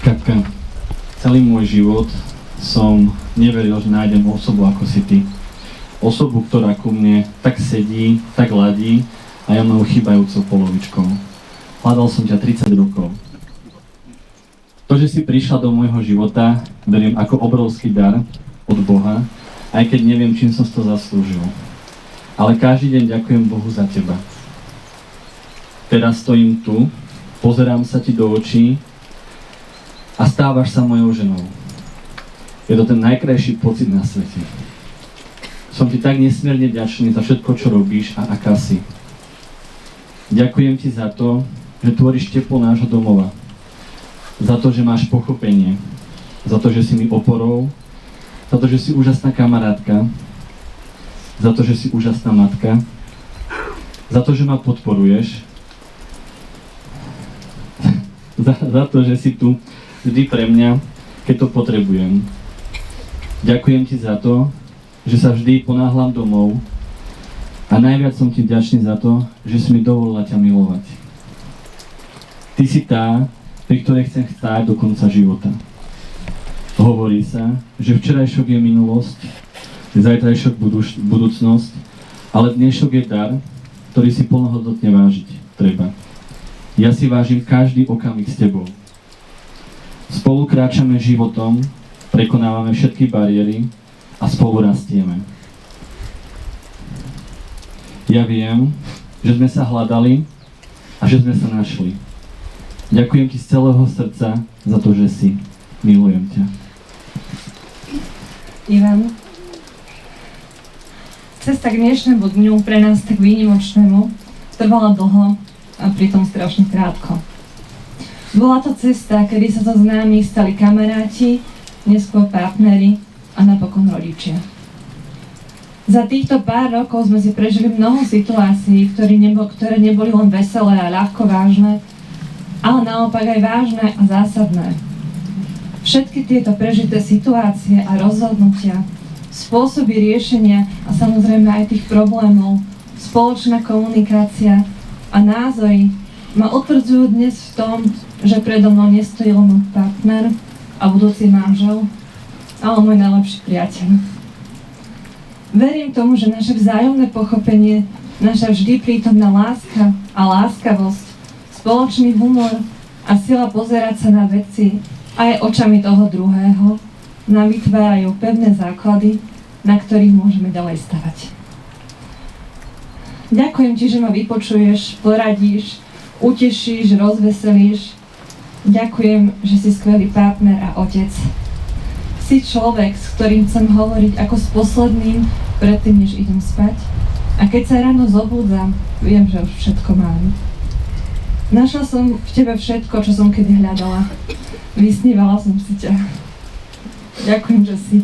Katka, celý môj život som neveril, že nájdem osobu ako si ty. Osobu, ktorá ku mne tak sedí, tak ladí a ja mnou chýbajúcou polovičkou. Hľadal som ťa 30 rokov. To, že si prišla do môjho života, beriem ako obrovský dar od Boha, aj keď neviem, čím som to zaslúžil. Ale každý deň ďakujem Bohu za teba. Teraz stojím tu, pozerám sa ti do očí a stávaš sa mojou ženou. Je to ten najkrajší pocit na svete. Som ti tak nesmierne vďačný za všetko, čo robíš a aká si. Ďakujem ti za to, že tvoríš teplo nášho domova. Za to, že máš pochopenie. Za to, že si mi oporou. Za to, že si úžasná kamarátka. Za to, že si úžasná matka. Za to, že ma podporuješ. Za to, že si tu vždy pre mňa, keď to potrebujem. Ďakujem ti za to, že sa vždy ponáhľam domov a najviac som ti vďačný za to, že si mi dovolila ťa milovať. Ty si tá, pri ktorej chcem stáť do konca života. Hovorí sa, že včerajšok je minulosť, zajtrajšok budúcnosť, ale dnešok je dar, ktorý si plnohodnotne vážiť treba. Ja si vážim každý okamih s tebou. Spolu kráčame životom, prekonávame všetky bariéry a spolu rastieme. Ja viem, že sme sa hľadali a že sme sa našli. Ďakujem ti z celého srdca za to, že si. Milujem ťa. Ivan, cesta k dnešnému dňu pre nás tak výnimočnému trvala dlho a pritom strašne krátko. Bola to cesta, kedy sa zo známych stali kamaráti, neskôr partneri a napokon rodičia. Za týchto pár rokov sme si prežili mnoho situácií, ktoré neboli len veselé a ľahko vážne, ale naopak aj vážne a zásadné. Všetky tieto prežité situácie a rozhodnutia, spôsoby riešenia a samozrejme aj tých problémov, spoločná komunikácia a názory ma utvrdzujú dnes v tom, že predo mnou nestojí len môj partner a budúci manžel, ale môj najlepší priateľ. Verím tomu, že naše vzájomné pochopenie, naša vždy prítomná láska a láskavosť, spoločný humor a sila pozerať sa na veci aj očami toho druhého nám vytvárajú pevné základy, na ktorých môžeme ďalej stavať. Ďakujem ti, že ma vypočuješ, poradíš, utešíš, rozveselíš. Ďakujem, že si skvelý partner a otec. Si človek, s ktorým chcem hovoriť ako s posledným predtým, než idem spať. A keď sa ráno zobúdzam, viem, že už všetko mám. Našla som v tebe všetko, čo som kedy hľadala. Vysnívala som si ťa. Ďakujem, že si.